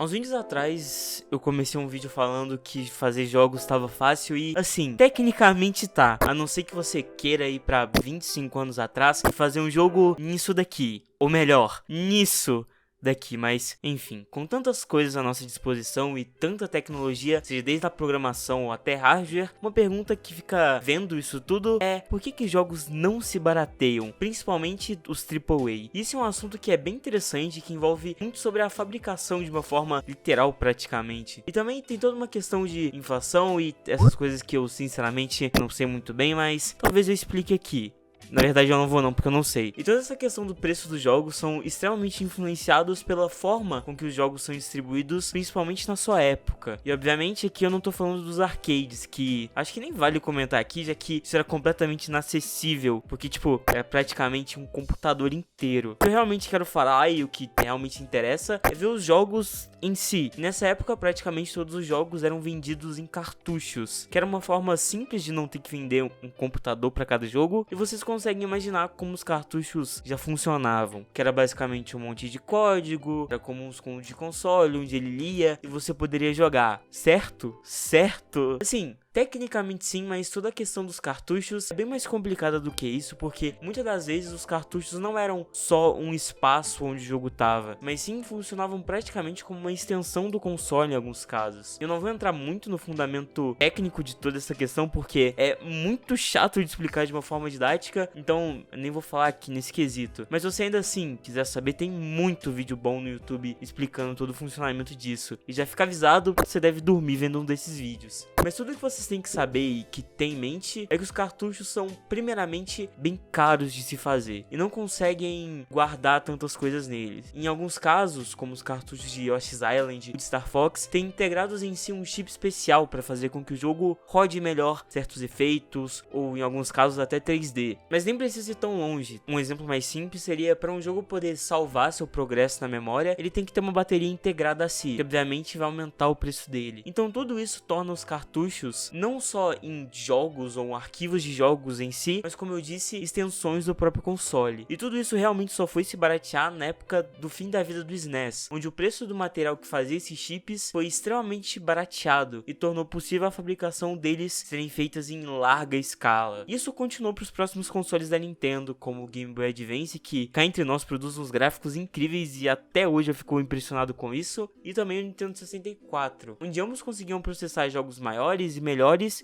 Há uns vídeos atrás eu comecei um vídeo falando que fazer jogos estava fácil e, assim, tecnicamente tá. A não ser que você queira ir pra 25 anos atrás e fazer um jogo nisso daqui. Ou melhor, nisso daqui, mas enfim, com tantas coisas à nossa disposição e tanta tecnologia, seja desde a programação ou até hardware, uma pergunta que fica vendo isso tudo é: por que jogos não se barateiam, principalmente os AAA? Isso é um assunto que é bem interessante, que envolve muito sobre a fabricação de uma forma literal praticamente, e também tem toda uma questão de inflação e essas coisas que eu sinceramente não sei muito bem, mas talvez eu explique aqui. Na verdade eu não vou não, porque eu não sei. E toda essa questão do preço dos jogos são extremamente influenciados pela forma com que os jogos são distribuídos, principalmente na sua época. E obviamente aqui eu não tô falando dos arcades, que acho que nem vale comentar aqui, já que isso era completamente inacessível, porque tipo, é praticamente um computador inteiro. O que eu realmente quero falar e o que realmente interessa é ver os jogos em si. Nessa época praticamente todos os jogos eram vendidos em cartuchos, que era uma forma simples de não ter que vender um computador para cada jogo, e vocês conseguem imaginar como os cartuchos já funcionavam, que era basicamente um monte de código, era como uns de console, onde ele lia e você poderia jogar, certo? Certo? Assim, tecnicamente sim, mas toda a questão dos cartuchos é bem mais complicada do que isso, porque muitas das vezes os cartuchos não eram só um espaço onde o jogo tava, mas sim funcionavam praticamente como uma extensão do console em alguns casos. Eu não vou entrar muito no fundamento técnico de toda essa questão, porque é muito chato de explicar de uma forma didática, então eu nem vou falar aqui nesse quesito. Mas se você ainda assim quiser saber, tem muito vídeo bom no YouTube explicando todo o funcionamento disso, e já fica avisado que você deve dormir vendo um desses vídeos. Mas tudo que vocês têm que saber e que tem em mente é que os cartuchos são primeiramente bem caros de se fazer e não conseguem guardar tantas coisas neles. Em alguns casos, como os cartuchos de Yoshi's Island e de Star Fox, tem integrados em si um chip especial para fazer com que o jogo rode melhor certos efeitos, ou em alguns casos até 3D. Mas nem precisa ir tão longe. Um exemplo mais simples seria: para um jogo poder salvar seu progresso na memória, ele tem que ter uma bateria integrada a si, que obviamente vai aumentar o preço dele. Então tudo isso torna os cartuchos não só em jogos ou arquivos de jogos em si, mas, como eu disse, extensões do próprio console. E tudo isso realmente só foi se baratear na época do fim da vida do SNES, onde o preço do material que fazia esses chips foi extremamente barateado e tornou possível a fabricação deles serem feitas em larga escala. Isso continuou para os próximos consoles da Nintendo, como o Game Boy Advance, que cá entre nós produz uns gráficos incríveis e até hoje eu fico impressionado com isso, e também o Nintendo 64, onde ambos conseguiam processar jogos maiores e melhores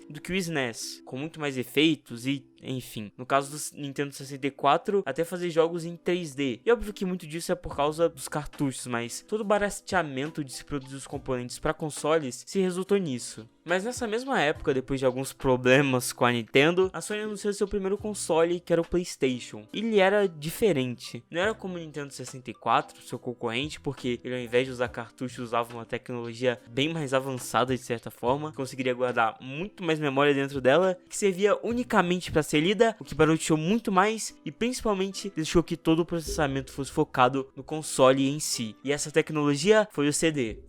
do que o SNES, com muito mais efeitos e, enfim, no caso do Nintendo 64, até fazer jogos em 3D. E óbvio que muito disso é por causa dos cartuchos, mas todo o barateamento de se produzir os componentes para consoles se resultou nisso. Mas nessa mesma época, depois de alguns problemas com a Nintendo, a Sony anunciou seu primeiro console, que era o PlayStation. Ele era diferente, não era como o Nintendo 64, seu concorrente, porque ele, ao invés de usar cartuchos, usava uma tecnologia bem mais avançada de certa forma, conseguiria guardar muito mais memória dentro dela, que servia unicamente para ser lida, o que barateou muito mais e principalmente deixou que todo o processamento fosse focado no console em si. E essa tecnologia foi o CD.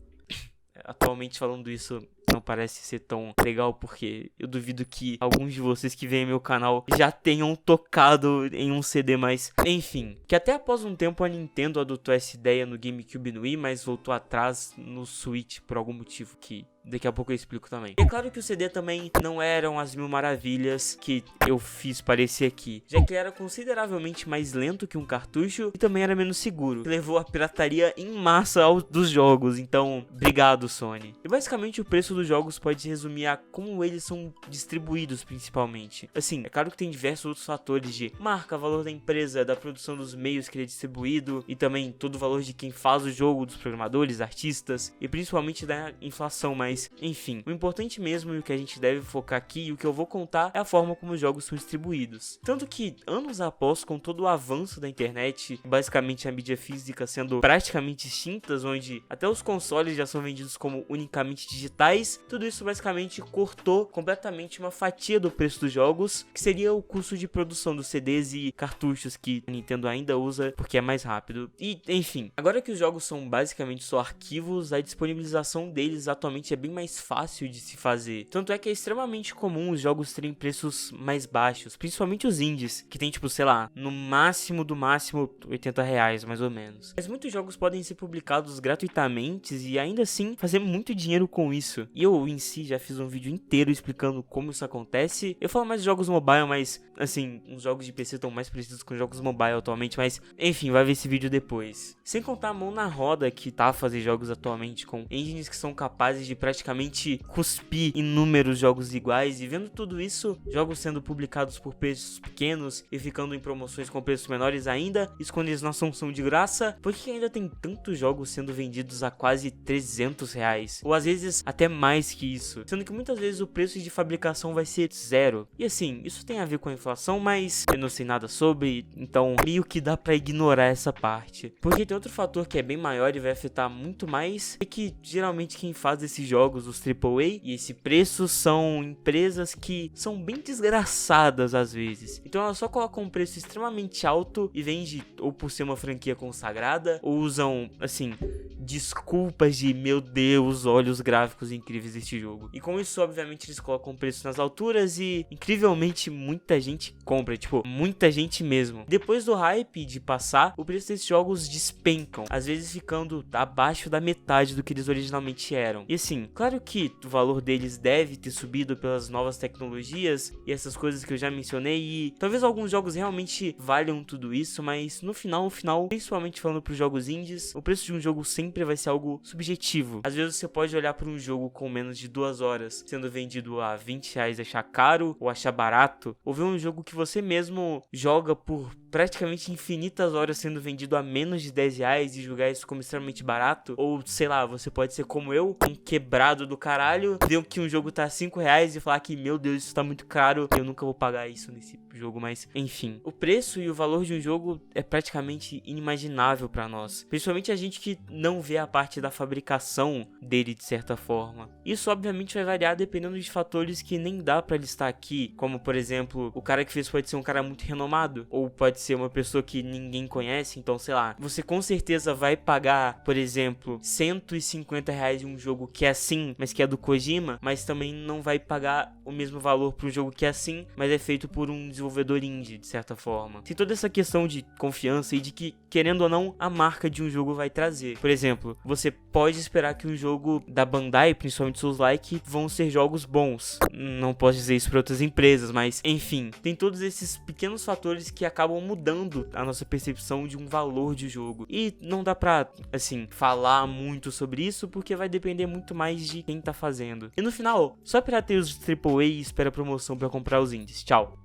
Atualmente, falando isso, não parece ser tão legal, porque eu duvido que alguns de vocês que veem meu canal já tenham tocado em um CD, mas enfim, que até após um tempo a Nintendo adotou essa ideia no GameCube e no Wii, mas voltou atrás no Switch por algum motivo que daqui a pouco eu explico também. E é claro que o CD também não eram as mil maravilhas que eu fiz parecer aqui, já que ele era consideravelmente mais lento que um cartucho e também era menos seguro, que levou a pirataria em massa dos jogos. Então, obrigado, Sony. E basicamente o preço dos jogos pode se resumir a como eles são distribuídos, principalmente. Assim, é claro que tem diversos outros fatores de marca, valor da empresa, da produção dos meios que ele é distribuído, e também todo o valor de quem faz o jogo, dos programadores, artistas, e principalmente da inflação, mas enfim, o importante mesmo e o que a gente deve focar aqui e o que eu vou contar é a forma como os jogos são distribuídos. Tanto que, anos após, com todo o avanço da internet, basicamente a mídia física sendo praticamente extintas, onde até os consoles já são vendidos como unicamente digitais, mas tudo isso basicamente cortou completamente uma fatia do preço dos jogos, que seria o custo de produção dos CDs e cartuchos que a Nintendo ainda usa porque é mais rápido. E, enfim, agora que os jogos são basicamente só arquivos, a disponibilização deles atualmente é bem mais fácil de se fazer. Tanto é que é extremamente comum os jogos terem preços mais baixos, principalmente os indies, que tem tipo, sei lá, no máximo do máximo R$80, mais ou menos. Mas muitos jogos podem ser publicados gratuitamente e ainda assim fazer muito dinheiro com isso. E eu em si já fiz um vídeo inteiro explicando como isso acontece. Eu falo mais de jogos mobile, mas assim, os jogos de PC estão mais parecidos com jogos mobile atualmente, mas enfim, vai ver esse vídeo depois. Sem contar a mão na roda que tá a fazer jogos atualmente com engines que são capazes de praticamente cuspir inúmeros jogos iguais, e vendo tudo isso, jogos sendo publicados por preços pequenos e ficando em promoções com preços menores ainda, isso quando eles não são de graça, por que ainda tem tantos jogos sendo vendidos a quase R$300? Ou às vezes até mais que isso, sendo que muitas vezes o preço de fabricação vai ser zero. E assim, isso tem a ver com a inflação, mas eu não sei nada sobre, então meio que dá pra ignorar essa parte. Porque tem outro fator que é bem maior e vai afetar muito mais, é que geralmente quem faz esses jogos, os AAA, e esse preço são empresas que são bem desgraçadas às vezes. Então elas só colocam um preço extremamente alto e vende ou por ser uma franquia consagrada, ou usam, assim, desculpas de meu Deus, olha os gráficos incríveis deste jogo. E com isso, obviamente, eles colocam o preço nas alturas e, incrivelmente, muita gente compra, tipo, muita gente mesmo. Depois do hype de passar, o preço desses jogos despencam, às vezes ficando abaixo da metade do que eles originalmente eram. E assim, claro que o valor deles deve ter subido pelas novas tecnologias e essas coisas que eu já mencionei, e talvez alguns jogos realmente valham tudo isso, mas no final, principalmente falando para os jogos indies, o preço de um jogo sempre vai ser algo subjetivo. Às vezes você pode olhar para um jogo com menos de 2 horas sendo vendido a R$20 e achar caro ou achar barato, ou ver um jogo que você mesmo joga por praticamente infinitas horas sendo vendido a menos de R$10 e julgar isso como extremamente barato. Ou sei lá, você pode ser como eu, um quebrado do caralho, ver que um jogo tá R$5 e falar que meu Deus, isso tá muito caro, eu nunca vou pagar isso nesse jogo. Mas enfim, o preço e o valor de um jogo é praticamente inimaginável pra nós, principalmente a gente que não vê a parte da fabricação dele de certa forma. Isso obviamente vai variar dependendo de fatores que nem dá pra listar aqui, como por exemplo, o cara que fez pode ser um cara muito renomado, ou pode ser uma pessoa que ninguém conhece. Então sei lá, você com certeza vai pagar, por exemplo, R$150 em um jogo que é assim, mas que é do Kojima, mas também não vai pagar o mesmo valor para um jogo que é assim, mas é feito por um desenvolvedor indie, de certa forma. Tem toda essa questão de confiança e de que, querendo ou não, a marca de um jogo vai trazer. Por exemplo, você pode esperar que um jogo da Bandai, principalmente Souls-like, vão ser jogos bons. Não posso dizer isso para outras empresas, mas enfim, tem todos esses pequenos fatores que acabam mudando a nossa percepção de um valor de jogo. E não dá pra, assim, falar muito sobre isso, porque vai depender muito mais de quem tá fazendo. E no final, só pirateia os AAA e espera promoção pra comprar os indies. Tchau!